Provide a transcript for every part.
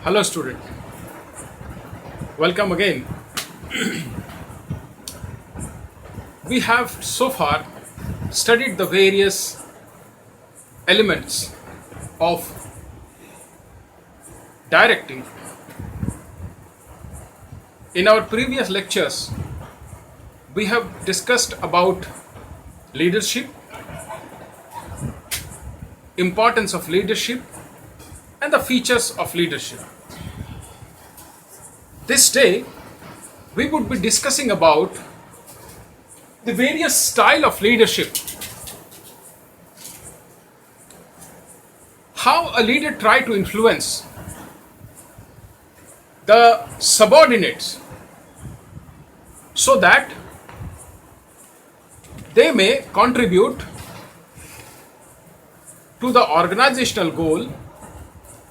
Hello, student. Welcome again. We have so far studied the various elements of directing. In our previous lectures, we have discussed about leadership, importance of leadership, and the features of leadership. This day, we would be discussing about the various style of leadership, how a leader try to influence the subordinates so that they may contribute to the organizational goal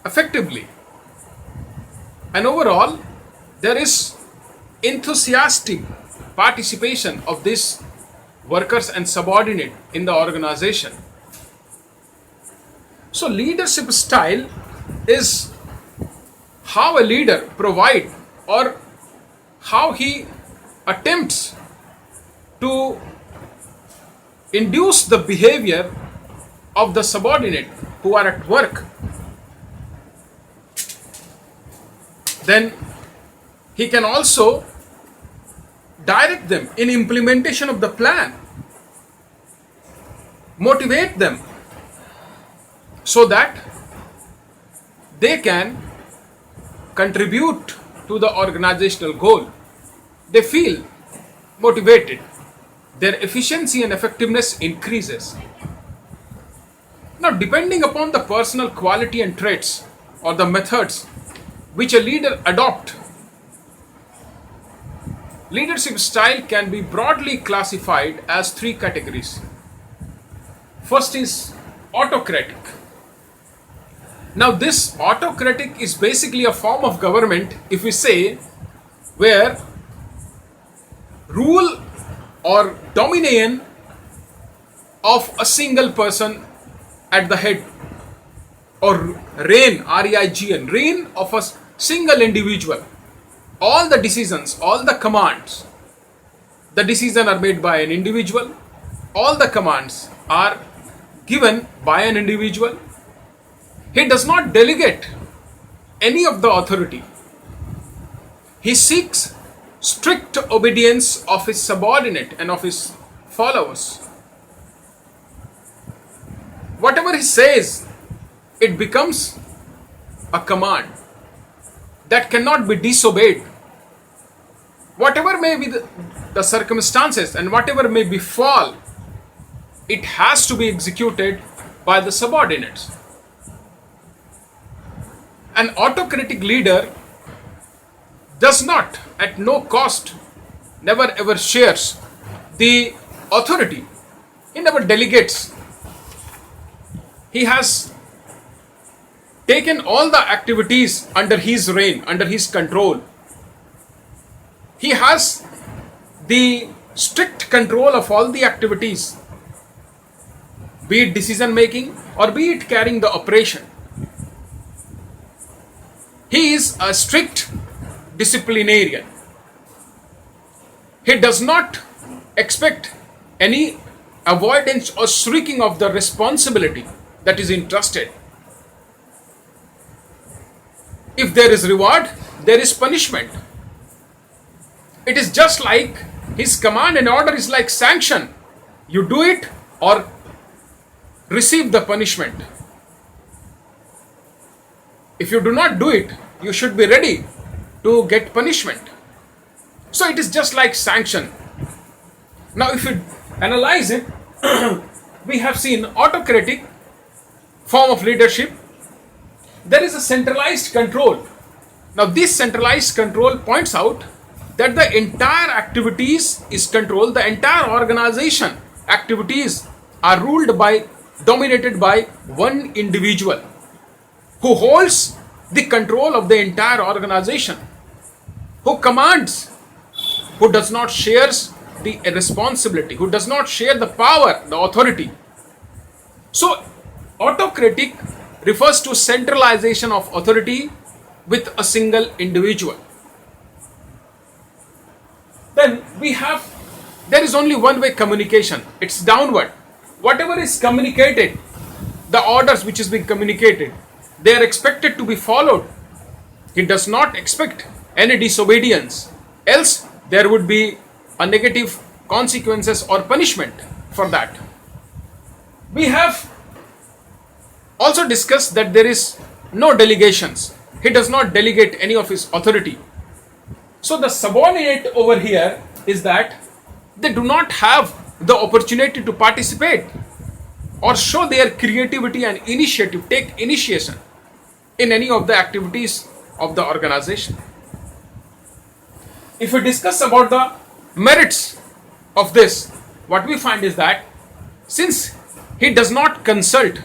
effectively. And overall, there is enthusiastic participation of these workers and subordinate in the organization. So leadership style is how a leader provide or how he attempts to induce the behavior of the subordinate who are at work. Then he can also direct them in implementation of the plan, motivate them so that they can contribute to the organizational goal. They feel motivated, their efficiency and effectiveness increases. Now, depending upon the personal quality and traits or the methods which a leader adopt, leadership style can be broadly classified as three categories. First is autocratic. Now, this autocratic is basically a form of government, if we say, where rule or dominion of a single person at the head, or reign, R-E-I-G-N, reign of a single individual. All the decisions, all the commands, the decisions are made by an individual. All the commands are given by an individual. He does not delegate any of the authority. He seeks strict obedience of his subordinate and of his followers. Whatever he says, it becomes a command that cannot be disobeyed. Whatever may be the circumstances and whatever may befall, it has to be executed by the subordinates. An autocratic leader does not, at no cost, never ever shares the authority. He never delegates. He has taken all the activities under his reign, under his control. He has the strict control of all the activities, be it decision making or be it carrying the operation. He is a strict disciplinarian. He does not expect any avoidance or shirking of the responsibility that is entrusted. If there is reward, there is punishment. It is just like his command and order is like sanction. You do it or receive the punishment. If you do not do it, you should be ready to get punishment. So it is just like sanction. Now if you analyze it, we have seen autocratic form of leadership. There is a centralized control. Now this centralized control points out that the entire activities is controlled, the entire organization activities are ruled by, dominated by one individual who holds the control of the entire organization, who commands, who does not share the responsibility, who does not share the power, the authority. So autocratic refers to centralization of authority with a single individual. Then there is only one way communication. It's downward. Whatever is communicated, the orders which is being communicated, they are expected to be followed. He does not expect any disobedience. Else there would be a negative consequences or punishment for that. We have also discussed that there is no delegations. He does not delegate any of his authority. So the subordinate over here is that they do not have the opportunity to participate or show their creativity and initiative, take initiation in any of the activities of the organization. If we discuss about the merits of this, what we find is that since he does not consult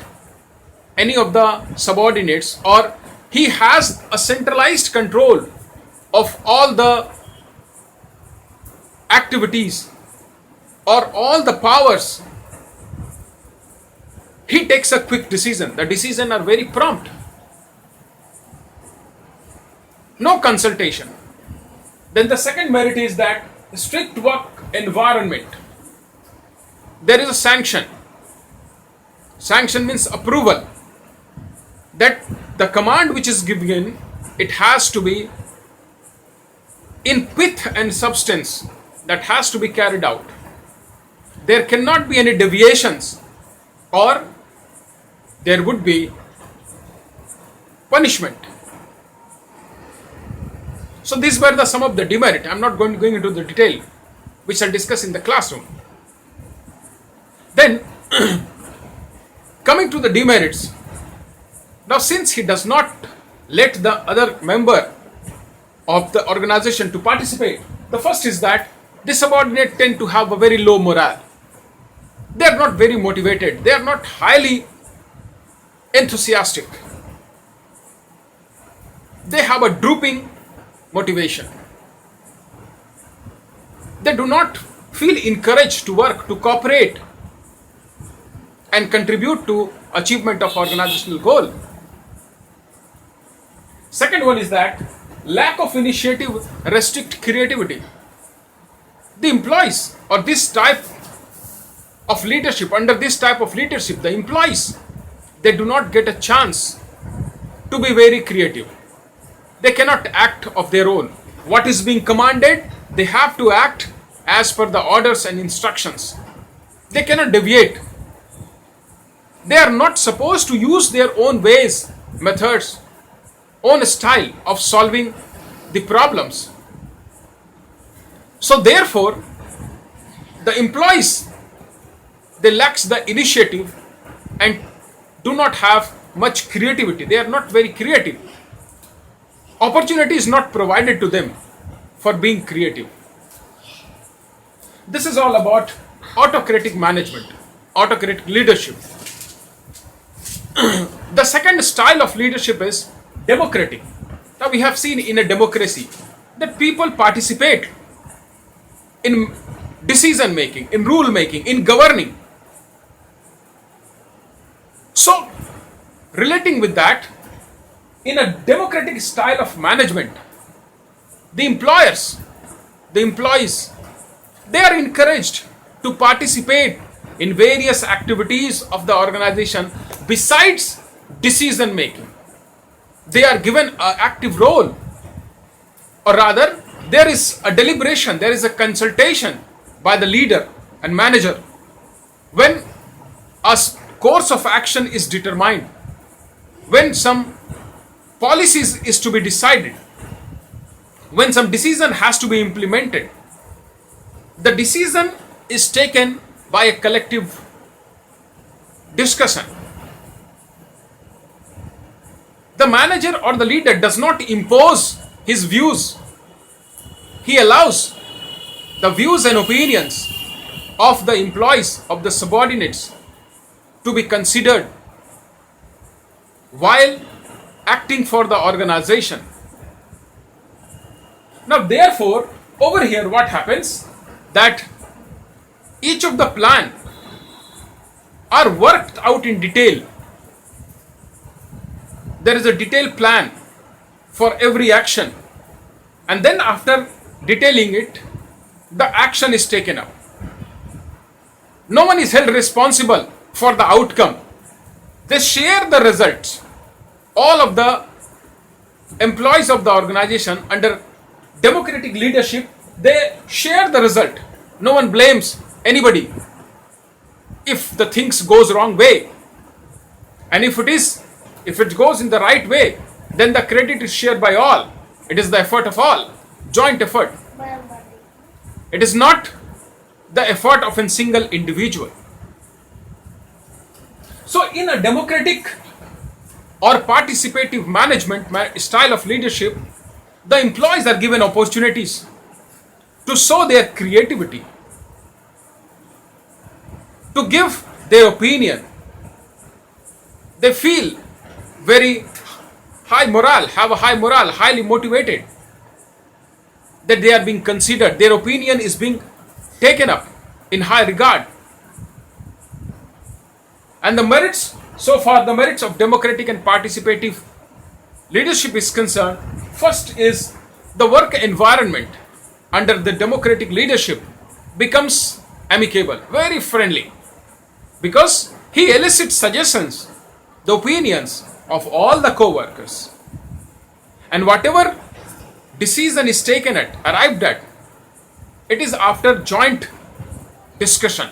any of the subordinates, or he has a centralized control of all the activities or all the powers, he takes a quick decision. The decisions are very prompt. No consultation. Then the second merit is that strict work environment. There is a sanction. Sanction means approval. That the command which is given, it has to be in pith and substance, that has to be carried out. There cannot be any deviations, or there would be punishment. So these were the some of the demerit. I am not going into the detail, which I'll discuss in the classroom. Then coming to the demerits. Now since he does not let the other member of the organization to participate, the first is that the subordinate tend to have a very low morale. They are not very motivated. They are not highly enthusiastic. They have a drooping motivation. They do not feel encouraged to work, to cooperate and contribute to achievement of organizational goal. Second one is that lack of initiative restrict creativity. The employees or this type of leadership, under this type of leadership, the employees, they do not get a chance to be very creative. They cannot act of their own. What is being commanded, they have to act as per the orders and instructions. They cannot deviate. They are not supposed to use their own ways, methods, own style of solving the problems. So therefore, the employees, they lack the initiative and do not have much creativity. They are not very creative. Opportunity is not provided to them for being creative. This is all about autocratic management, autocratic leadership. The second style of leadership is democratic. Now we have seen in a democracy that people participate in decision making, in rule making, in governing. So, relating with that, in a democratic style of management, the employees, they are encouraged to participate in various activities of the organization besides decision making. They are given an active role, or rather, there is a deliberation, there is a consultation by the leader and manager when a course of action is determined, when some policies is to be decided, when some decision has to be implemented. The decision is taken by a collective discussion. The manager or the leader does not impose his views. He allows the views and opinions of the employees, of the subordinates, to be considered while acting for the organization. Now therefore, over here what happens, that each of the plan are worked out in detail. There is a detailed plan for every action, and then after detailing it, the action is taken up. No one is held responsible for the outcome. They share the results. All of the employees of the organization under democratic leadership, they share the result. No one blames anybody if the things goes wrong way. And if it goes in the right way, then the credit is shared by all. It is the effort of all, joint effort. It is not the effort of a single individual. So in a democratic or participative management style of leadership, the employees are given opportunities to show their creativity, to give their opinion. They feel very high morale, have a high morale, highly motivated, that they are being considered, their opinion is being taken up in high regard. And the merits, so far the merits of democratic and participative leadership is concerned, first is the work environment under the democratic leadership becomes amicable, very friendly, because he elicits suggestions, the opinions of all the co-workers, and whatever decision is taken at, arrived at, it is after joint discussion.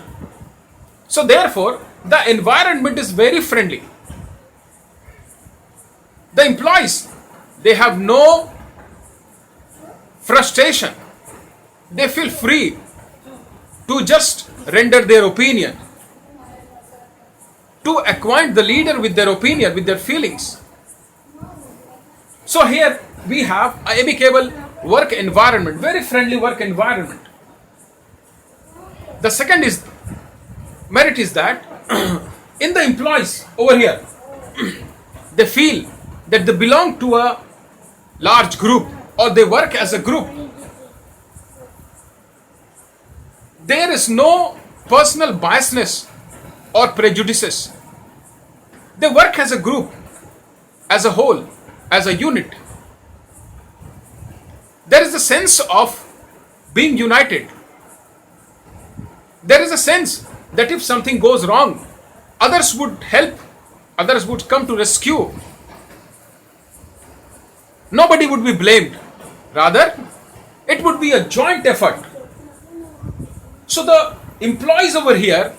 So therefore, the environment is very friendly. The employees, they have no frustration. They feel free to just render their opinion, to acquaint the leader with their opinion, with their feelings. So here we have an amicable work environment, very friendly work environment. The second is merit is that in the employees over here, they feel that they belong to a large group or they work as a group. There is no personal biasness or prejudices. They work as a group, as a whole, as a unit. There is a sense of being united. There is a sense that if something goes wrong, others would help, others would come to rescue. Nobody would be blamed. Rather, it would be a joint effort. So the employees over here,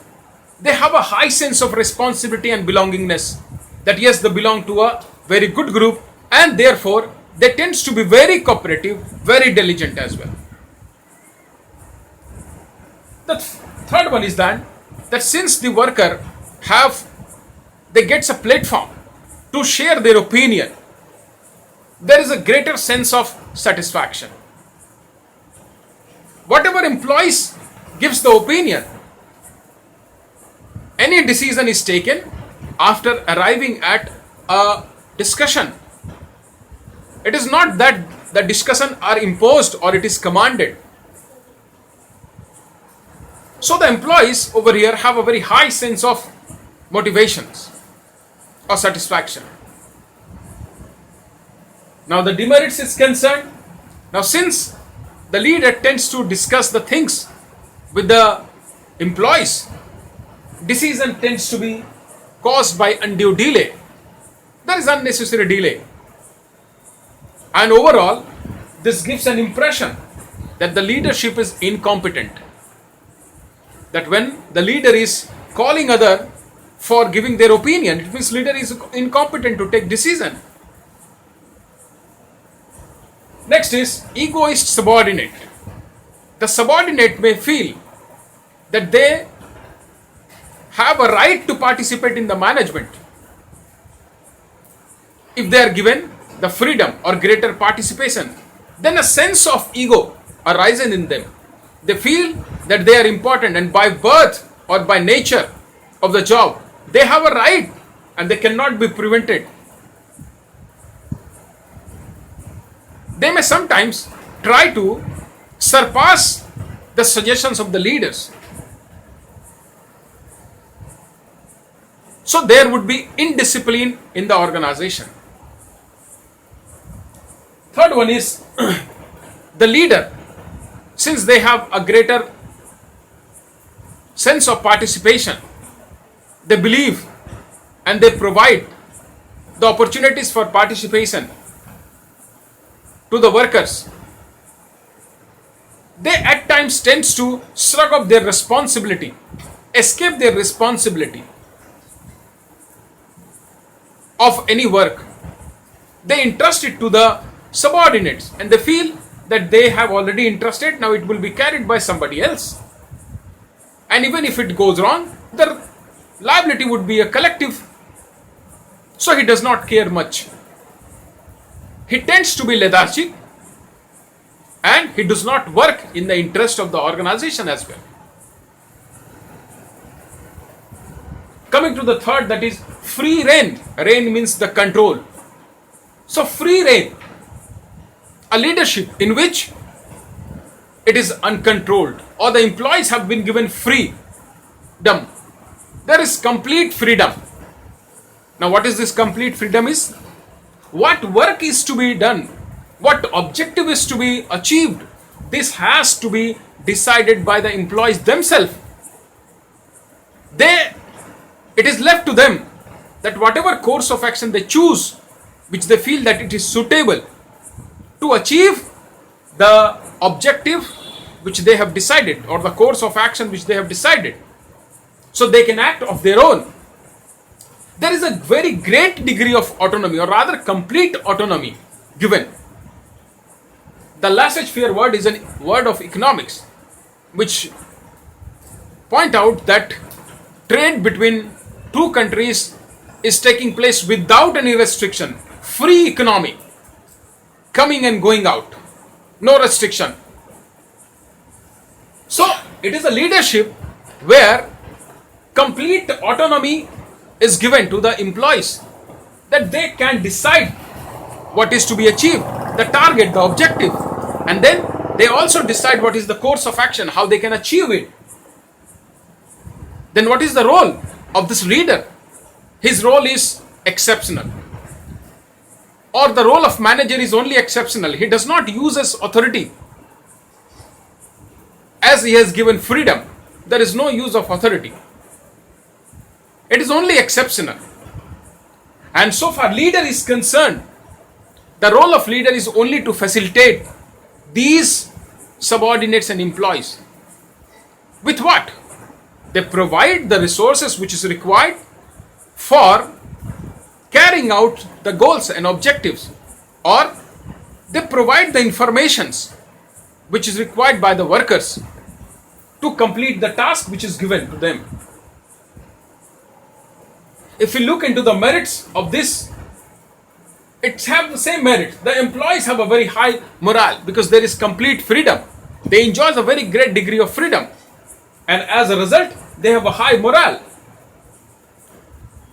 they have a high sense of responsibility and belongingness. That yes, they belong to a very good group, and therefore they tends to be very cooperative, very diligent as well. The third one is that since the worker they gets a platform to share their opinion, there is a greater sense of satisfaction. Whatever employees gives the opinion, any decision is taken after arriving at a discussion. It is not that the discussion are imposed or it is commanded. So the employees over here have a very high sense of motivations or satisfaction. Now the demerits is concerned. Now since the leader tends to discuss the things with the employees, decision tends to be caused by undue delay. There is unnecessary delay. And overall, this gives an impression that the leadership is incompetent. That when the leader is calling other for giving their opinion, it means leader is incompetent to take decision. Next is egoist subordinate. The subordinate may feel that they have a right to participate in the management if they are given the freedom or greater participation. Then a sense of ego arises in them. They feel that they are important, and by birth or by nature of the job, they have a right and they cannot be prevented. They may sometimes try to surpass the suggestions of the leaders. So there would be indiscipline in the organization. Third one is the leader, since they have a greater sense of participation, they believe and they provide the opportunities for participation to the workers. They at times tends to shrug off their responsibility, escape their responsibility of any work. They entrust it to the subordinates and they feel that they have already entrusted, now it will be carried by somebody else. And even if it goes wrong, the liability would be a collective. So he does not care much. He tends to be lethargic and he does not work in the interest of the organization as well. Coming to the third, that is free rein. Rein means the control. So free rein, a leadership in which it is uncontrolled or the employees have been given freedom. There is complete freedom. Now what is this complete freedom is? What work is to be done, what objective is to be achieved, this has to be decided by the employees themselves. It is left to them that whatever course of action they choose, which they feel that it is suitable to achieve the objective which they have decided or the course of action which they have decided, so they can act of their own. There is a very great degree of autonomy, or rather complete autonomy given. The laissez-faire word is a word of economics which point out that trade between two countries is taking place without any restriction. Free economy, coming and going out, no restriction. So it is a leadership where complete autonomy is given to the employees, that they can decide what is to be achieved, the target, the objective, and then they also decide what is the course of action, how they can achieve it. Then what is the role of this leader? His role is exceptional, or the role of manager is only exceptional. He does not use his authority, as he has given freedom. There is no use of authority. It is only exceptional. And so far leader is concerned, the role of leader is only to facilitate these subordinates and employees. With what? They provide the resources which is required for carrying out the goals and objectives, or they provide the informations which is required by the workers to complete the task which is given to them. If we look into the merits of this, it have the same merit. The employees have a very high morale because there is complete freedom. They enjoy a very great degree of freedom, and as a result they have a high morale.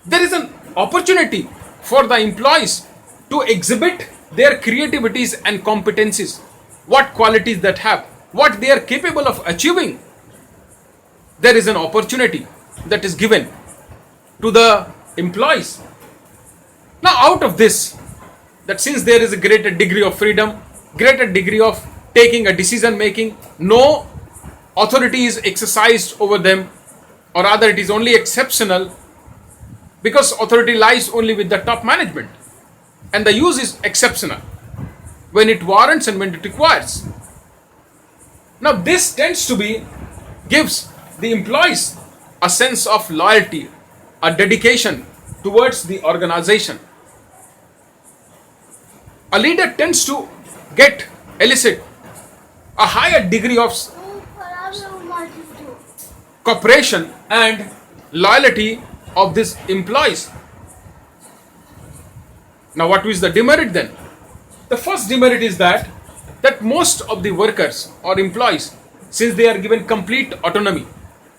There is an opportunity for the employees to exhibit their creativities and competencies, what qualities that have, what they are capable of achieving. There is an opportunity that is given to the employees. Now out of this, that since there is a greater degree of freedom, greater degree of taking a decision making, no authority is exercised over them, or rather it is only exceptional, because authority lies only with the top management, and the use is exceptional when it warrants and when it requires. Now this tends to be, gives the employees a sense of loyalty, a dedication towards the organization. A leader tends to elicit a higher degree of cooperation and loyalty of these employees. Now what is the demerit then? The first demerit is that most of the workers or employees, since they are given complete autonomy,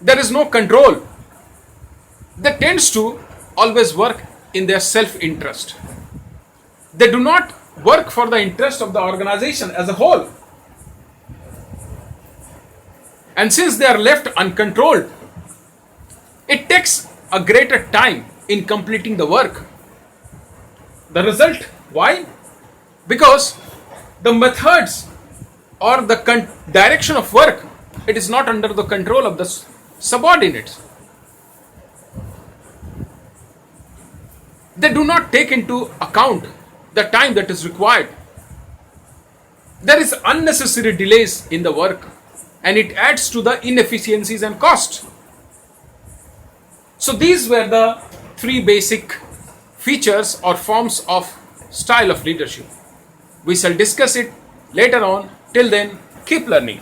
there is no control, they tends to always work in their self-interest. They do not work for the interest of the organization as a whole. And since they are left uncontrolled, it takes a greater time in completing the work. The result, why? Because The methods or the direction of work, it is not under the control of the subordinates. They do not take into account the time that is required. There is unnecessary delays in the work, and it adds to the inefficiencies and cost. So these were the three basic features or forms of style of leadership. We shall discuss it later on. Till then, keep learning.